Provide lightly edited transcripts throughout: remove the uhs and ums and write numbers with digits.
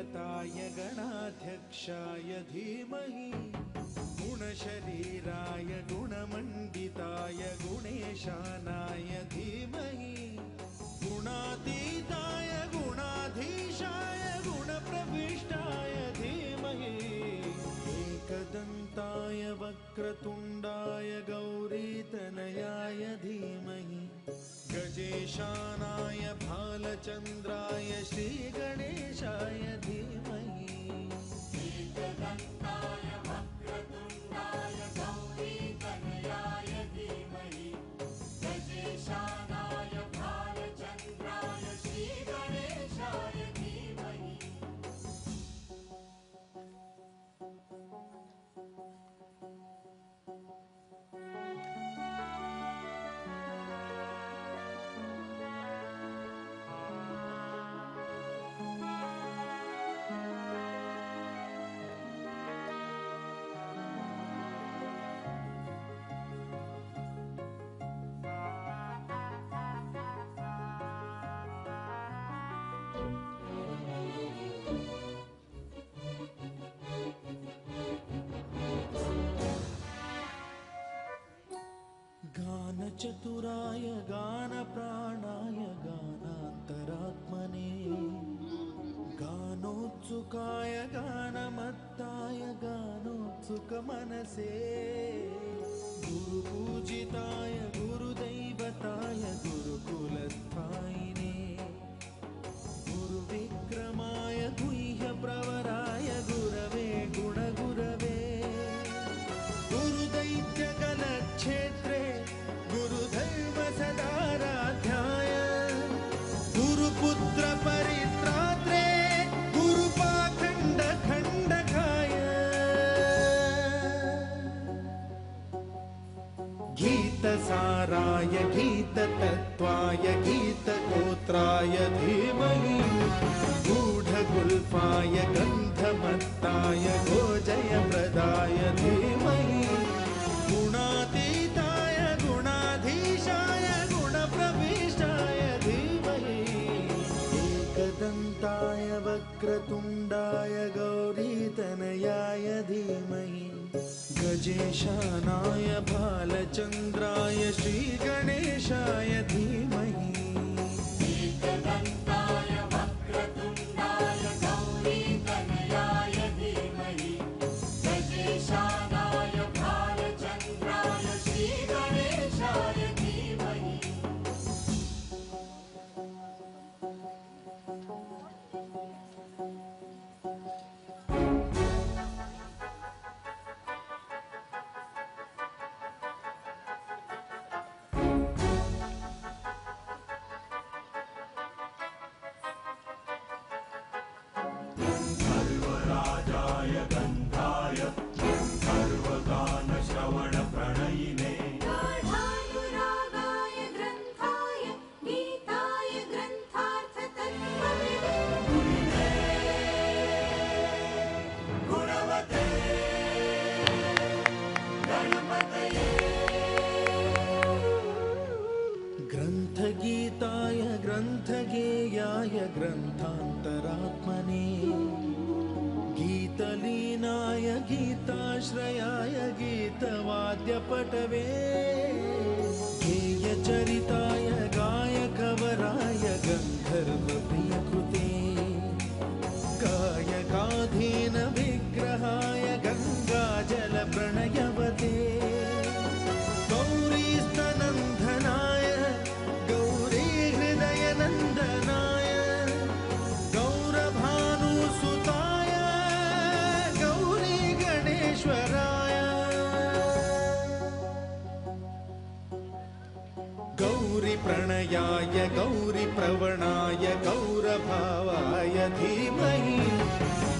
गुरुदेवताय गणाध्यक्षाय धीमहि गुणशरीराय गुणमण्डिताय गुणेशानाय धीमहि गुणातीताय गुणाधीशाय गुणप्रविष्टाय धीमहि एकदन्ताय वक्रतुण्डाय गौरीतनयाय धीमहि गजेशानाय भालचन्द्राय श्रीगणेशाय धीमहि एकदन्ताय वक्रतुण्डाय गौरीतनयाय धीमहि गजेशानाय भालचन्द्राय श्रीगणेशाय धीमहि। गानचतुराय गानप्राणाय गानान्तरात्मने गानोत्सुकाय गानमत्ताय गानोत्सुकमनसे गुरुपूजिताय गुरुदैवताय गुरुकुलस्थायिने गुरुविक्रमाय गुह्यप्रवराय गुरवे गुणगुरवे गुरुदैत्यगलक्षेत्रे गुरुधर्म सदाराध्याय गुरुपुत्र परित्रात्रे गुरुपाखण्ड खण्डकाय गीतसाराय गीततत्त्वाय गीतगोत्राय धीमहि गूढगुल्फाय गन्धमत्ताय गोजयप्रदाय धीमहि गुणातीताय गुणाधीशाय गुणप्रविष्टाय धीमहि एकदन्ताय वक्रतुण्डाय गौरीतनयाय धीमहि गजेशानाय भालचन्द्राय श्रीगणेशाय धीमहि एकदन्ताय वक्रतुण्डाय गौरीतनयाय धीमहि गजेशानाय भालचन्द्राय श्रीगणेशाय धीमहि। सर्वराजाय गन्धाय सर्वगानश्रवणप्रणयिने गाढानुरागाय ग्रन्थाय गीताय ग्रन्थार्थतत्त्वविदे गुरिणे गुणवते गणपतये ग्रन्थगीताय ग्रन्थगेयाय ग्रन्थान्तरात्मने गीतलीनाय गीताश्रयाय गीतवाद्यपटवे गेयचरिताय गायकवराय गन्धर्वप्रियकृते गायकाधीन विग्रहाय गङ्गाजलप्रणयवते गौरीस्तनन्दनाय गौरीहृदयनन्दनाय गौरभानुसुताय गौरीगणेश्वराय गौरीप्रणयाय गौरीप्रवणाय गौरभावाय धीमहि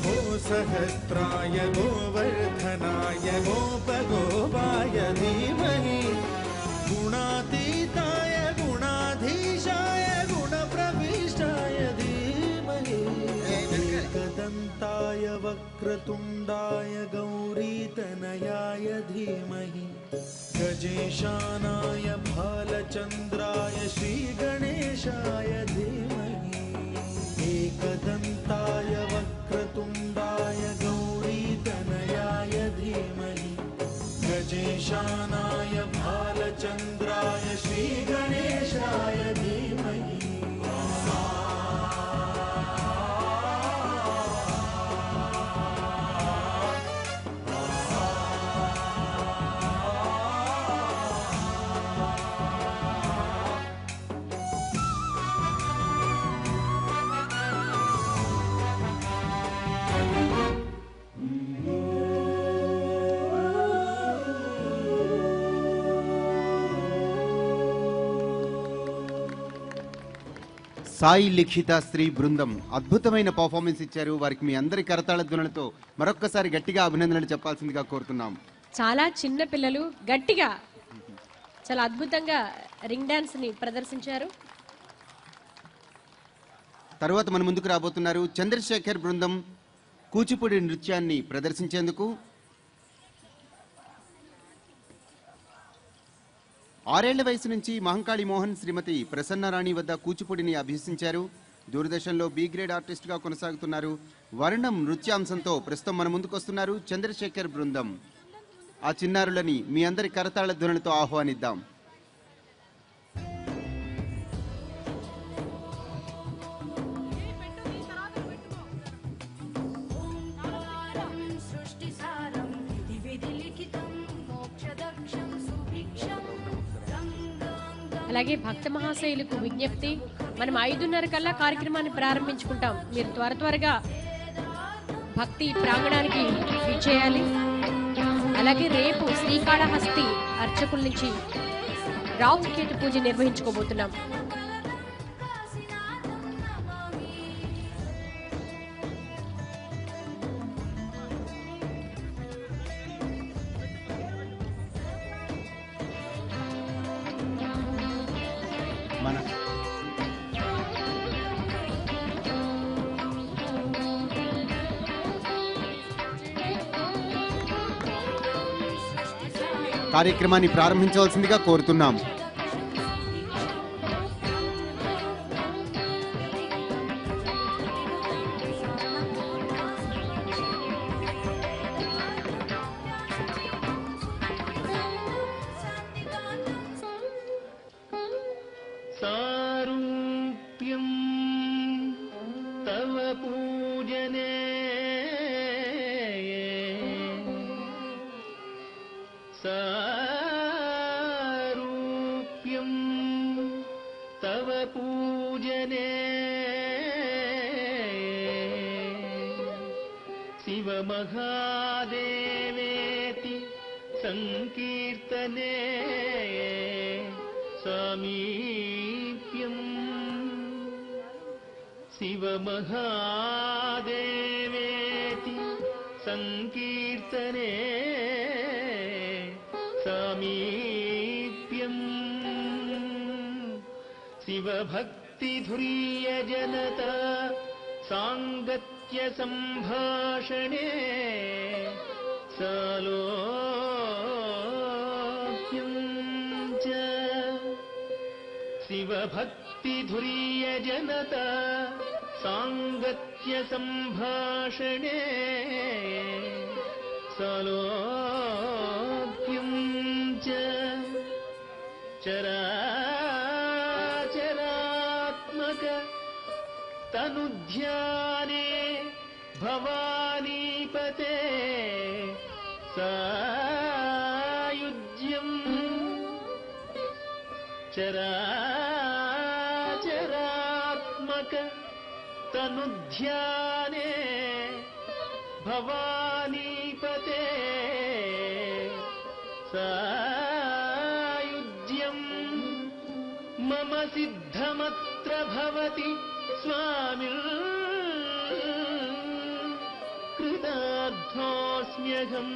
गोसहस्राय गोवर्धनाय गोपगोपाय धीमहि गुणातीताय गुणाधीशाय गुणप्रविष्टाय धीमहि एकदन्ताय वक्रतुण्डाय गौरीतनयाय धीमहि गजेशानाय भालचन्द्राय श्रीगणेशाय धीमहि एकदन्ताय वक्र సాయి లిఖిత స్త్రీ బృందం అద్భుతమైన పర్ఫార్మెన్స్ ఇచ్చారు. వారికి మీ అందరి కరతాళ ధ్వనులతో మరొక్కసారి గట్టిగా అభినందనలు చెప్పాల్సిందిగా కోరుతున్నాం. చాలా చిన్న పిల్లలు గట్టిగా చాలా అద్భుతంగా రింగ్ డాన్స్ ని ప్రదర్శించారు. తరువాత మన ముందుకు రాబోతున్నారు చంద్రశేఖర్ బృందం కూచిపూడి నృత్యాన్ని ప్రదర్శించేందుకు. 6 ఏళ్ల వయసు నుంచి మహంకాళి మోహన్ శ్రీమతి ప్రసన్నరాణి వద్ద కూచిపూడిని అభ్యసించారు. దూరదర్శన్లో బి గ్రేడ్ ఆర్టిస్ట్గా కొనసాగుతున్నారు. వర్ణం నృత్యాంశంతో ప్రస్తుతం మన ముందుకు వస్తున్నారు చంద్రశేఖర్ బృందం. ఆ చిన్నారులని మీ అందరి కరతాళ ధ్వనులతో ఆహ్వానిద్దాం. అలాగే భక్త మహాశయులకు విజ్ఞప్తి, మనం 5:30 కల్లా కార్యక్రమాన్ని ప్రారంభించుకుంటాం. మీరు త్వరగా భక్తి ప్రాంగణానికి విచ్చేయాలి. అలాగే రేపు శ్రీకాళహస్తి అర్చకుల నుంచి రాహుకేతు పూజ నిర్వహించుకోబోతున్నాం. కార్యక్రమాన్ని ప్రారంభించవలసిందిగా కోరుతున్నాం. సారూప్యం తవ పూజనే సారూప్యం తవ పూజనే శివ మహాదేవేతి సంకీర్తనే సామీప్యం శివ మహాదేవేతి సంకీర్తనే సామీప్యం శివ భక్తి ధుర్య జనత సాంగత్య సంభాషణే సాలోక్యం చ శివ భక్తి ధుర్య జనత సాంగత్య సంభాషణే సాలోక్యం చ చరాచరాత్మక తనుధ్యానే భవానీపతే సాయుజ్యం చరాచరాత్మక తనుధ్యానే భవానీపతే సాయుజ్యం మమ సిద్ధమత్ర భవతి స్వామి కృతార్థోస్మ్యహం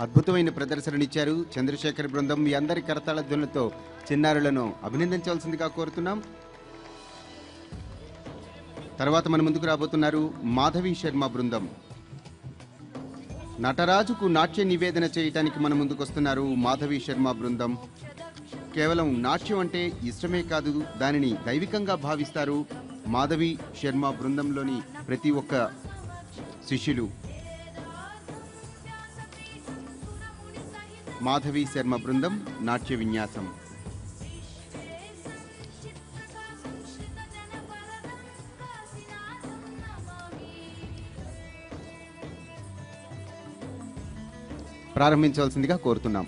అద్భుతమైన ప్రదర్శననిచ్చారు చంద్రశేఖర్ బృందం. మీ అందరి కరతాళ ధ్వనులతో చిన్నారులను అభినందించవలసిందిగా కోరుతున్నాం. తర్వాత మన ముందుకు రాబోతున్నారు మాధవి శర్మ బృందం. నటరాజుకు నాట్య నివేదన చేయడానికి మన ముందుకు వస్తున్నారు మాధవి శర్మ బృందం. కేవలం నాట్యం అంటే ఇష్టమే కాదు, దానిని దైవికంగా భావిస్తారు మాధవి శర్మ బృందంలోని ప్రతి ఒక్క శిష్యులు. మాధవి శర్మ బృందం నాట్య విన్యాసం. ప్రారంభించవలసిందిగా కోరుతున్నాం.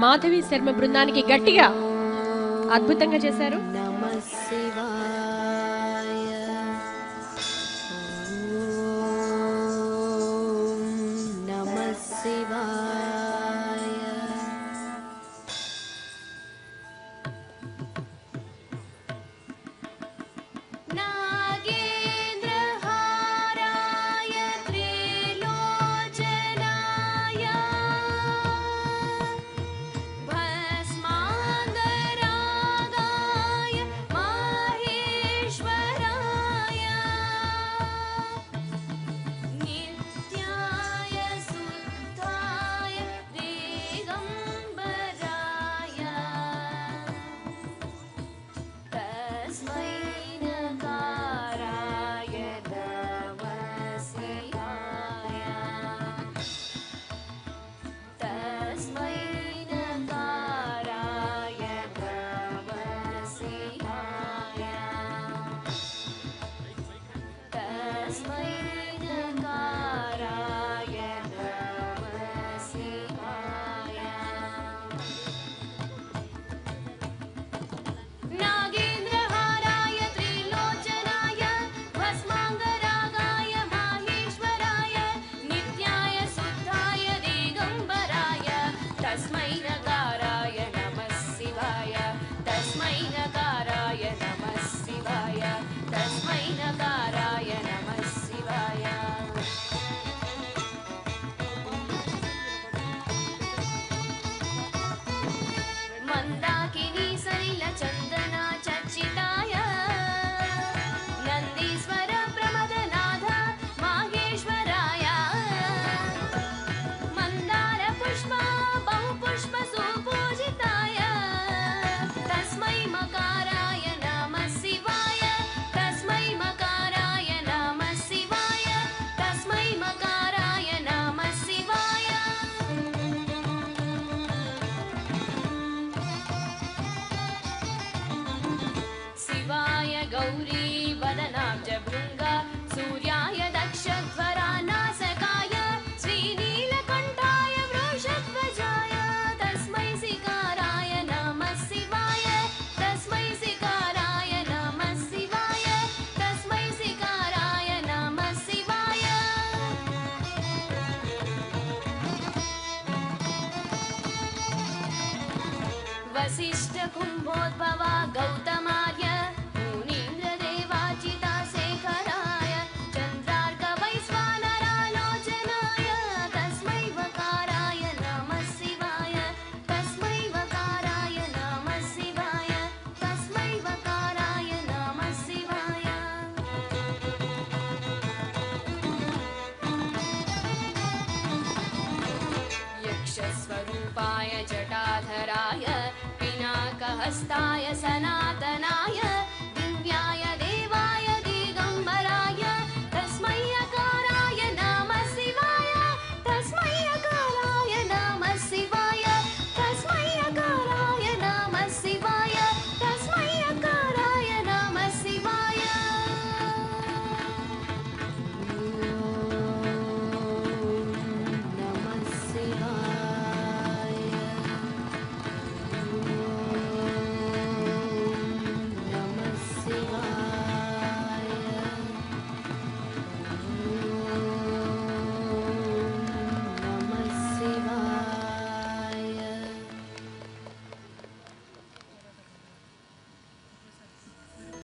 మాధవి శర్మ బృందానికి గట్టిగా అద్భుతంగా చేశారు. నమః శివాయ ఓం నమః శివాయ నాగేంద్రహారాయ త్రిలోచనాయ భస్మాంగరాగాయ మహేశ్వరాయ నిత్యాయ శుద్ధాయ దిగంబరాయ తస్మై నకారాయ నమః శివాయ తస్మై నకారాయ నమః శివాయ తస్మై నకారాయ నమః శివాయ నాగేంద్రహారాయ త్రిలోచనాయ భస్మాంగరాగాయ మహేశ్వరాయ నిత్యాయ శుద్ధాయ దిగంబరాయ తస్మై నకారాయ నమః శివాయ తస్మై నకారాయ నమః శివాయ తస్మై నకారాయ నమః శివాయ మందాకిని సలిల చందన చర్చితాయ నందీశ్వర ప్రమదనాథ మాహేశ్వరాయ మందార పుష్ప బహుపుష్ప సుపూజితాయ తస్మై మకారాయ నమః శివాయ తస్మై మకారాయ నమః శివాయ తస్మై మకారాయ నమః శివాయ శివాయ గౌరీ వదనాబ్జ భృంగ సూర్యాయ దక్షధ్వరా నాసకాయ శ్రీనీలకంఠాయ వృషధ్వజాయ తస్మై శిఖరాయ నమః శివాయ తస్మై శిఖరాయ నమః శివాయ తస్మై శిఖరాయ నమః శివాయ వశిష్ఠ కుంభోద్భవ గౌ